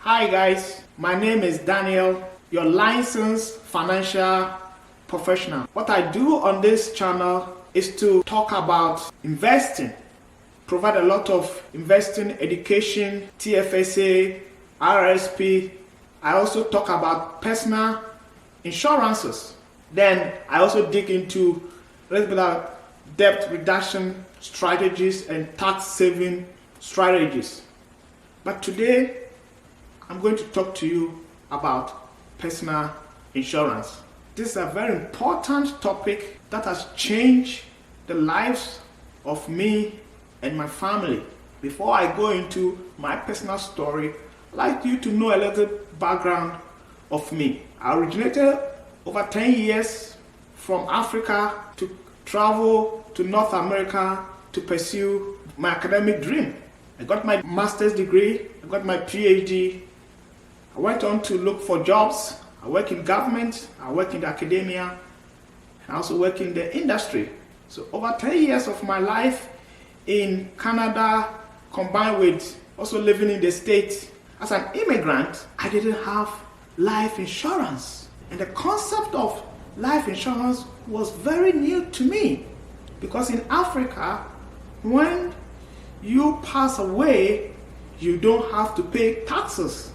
Hi guys, my name is Daniel, your licensed financial professional. What I do on this channel is to talk about investing, provide a lot of investing education, TFSA, RSP. I also talk about personal insurances. Then I also dig into a little bit of debt reduction strategies and tax saving strategies. But today I'm going to talk to you about personal insurance. This is a very important topic that has changed the lives of me and my family. Before I go into my personal story, I'd like you to know a little background of me. I originated over 10 years from Africa to travel to North America to pursue my academic dream. I got my master's degree, I got my PhD. I went on to look for jobs. I work in government, I work in the academia, and I also work in the industry. So over 10 years of my life in Canada, combined with also living in the States. As an immigrant, I didn't have life insurance. And the concept of life insurance was very new to me. Because in Africa, when you pass away, you don't have to pay taxes.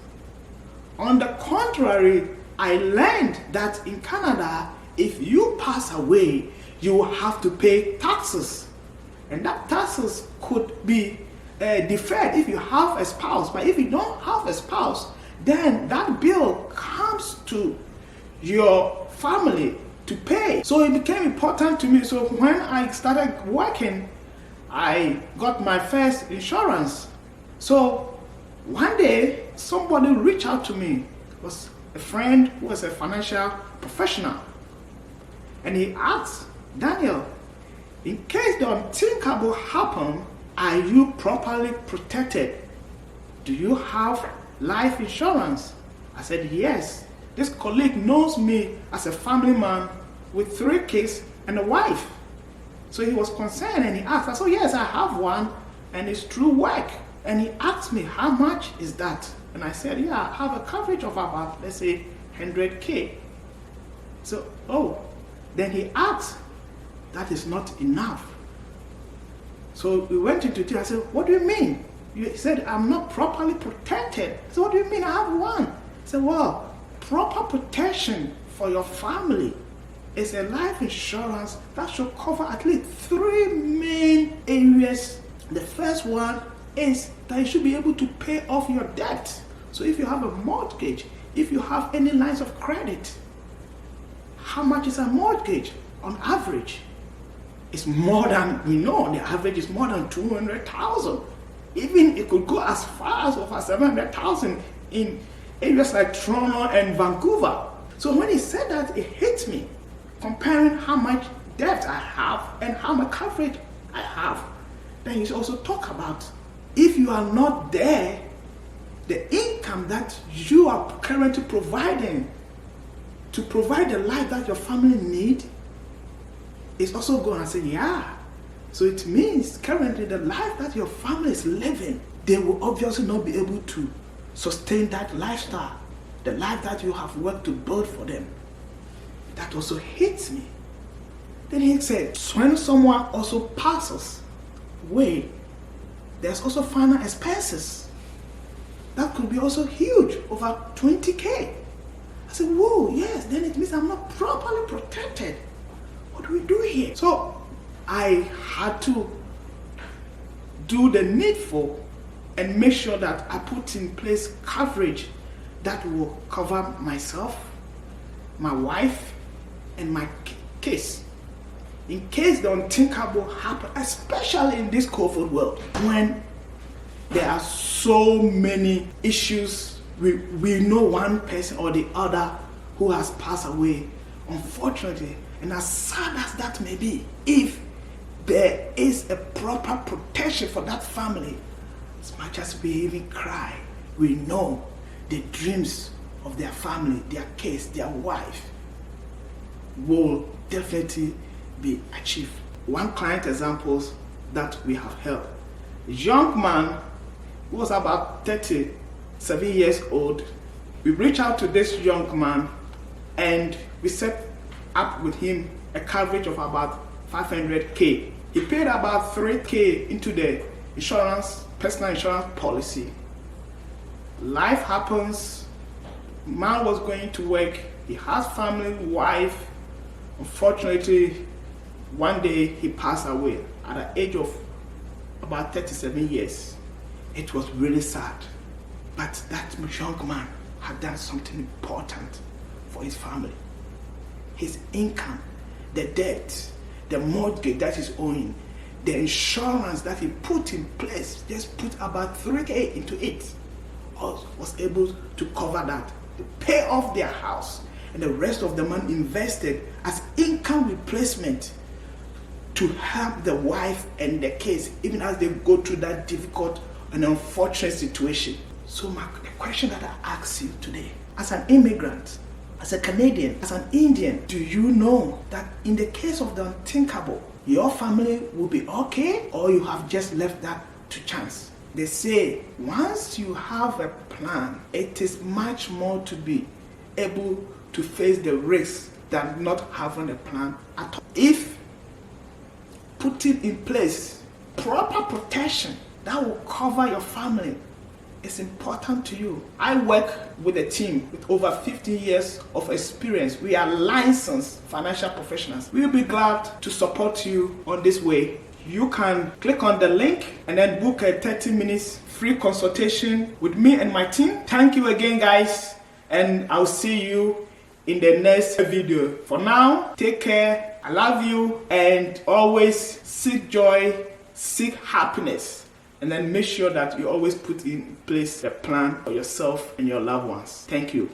On the contrary, I learned that in Canada, if you pass away, you will have to pay taxes. And that taxes could be deferred if you have a spouse. But if you don't have a spouse, then that bill comes to your family to pay. So it became important to me. So when I started working, I got my first insurance. So one day, somebody reached out to me. It was a friend who was a financial professional. And he asked, Daniel, in case the unthinkable happens, are you properly protected? Do you have life insurance? I said, yes. This colleague knows me as a family man with 3 kids and a wife. So he was concerned and he asked, I said, yes, I have one and it's through work. And he asked me, how much is that? And I said, yeah, I have a coverage of about, let's say, 100K. So, then he asked, that is not enough. So we went into it. I said, what do you mean? He said, I'm not properly protected. I said, what do you mean? I have one. I said, well, proper protection for your family is a life insurance that should cover at least 3 main areas. The first one is that you should be able to pay off your debt. So if you have a mortgage, if you have any lines of credit, how much is a mortgage on average? It's more than, we know, the average is more than 200,000. Even it could go as far as over 700,000 in areas like Toronto and Vancouver. So when he said that, it hit me, comparing how much debt I have and how much coverage I have. Then he also talk about, if you are not there, the income that you are currently providing to provide the life that your family need is also going to say, yeah. So it means currently the life that your family is living, they will obviously not be able to sustain that lifestyle, the life that you have worked to build for them. That also hits me. Then he said, when someone also passes away, there's also final expenses. That could be also huge, over 20K. I said, whoa, yes, then it means I'm not properly protected. What do we do here? So I had to do the needful and make sure that I put in place coverage that will cover myself, my wife, and my kids. In case the unthinkable happens, especially in this COVID world, when there are so many issues, we know one person or the other who has passed away, unfortunately, and as sad as that may be, if there is a proper protection for that family, as much as we even cry, we know the dreams of their family, their kids, their wife will definitely be achieved. One client examples that we have held. A young man who was about 30 7 years old. We reached out to this young man and we set up with him a coverage of about 500k. He paid about 3k into the personal insurance policy. Life happens. Man was going to work. He has family, wife. Unfortunately, one day he passed away at the age of about 37 years. It was really sad. But that young man had done something important for his family. His income, the debt, the mortgage that he's owing, the insurance that he put in place, just put about 3k into it, was able to cover that, to pay off their house, and the rest of the money invested as income replacement to help the wife and the kids, even as they go through that difficult and unfortunate situation. So the question that I ask you today, as an immigrant, as a Canadian, as an Indian, do you know that in the case of the unthinkable, your family will be okay, or you have just left that to chance? They say once you have a plan, it is much more to be able to face the risk than not having a plan at all. If putting in place proper protection that will cover your family is important to you. I work with a team with over 15 years of experience. We are licensed financial professionals. We'll be glad to support you on this way. You can click on the link and then book a 30 minutes free consultation with me and my team. Thank you again, guys, and I'll see you in the next video. For now, take care. I love you, and always seek joy, seek happiness. And then make sure that you always put in place a plan for yourself and your loved ones. Thank you.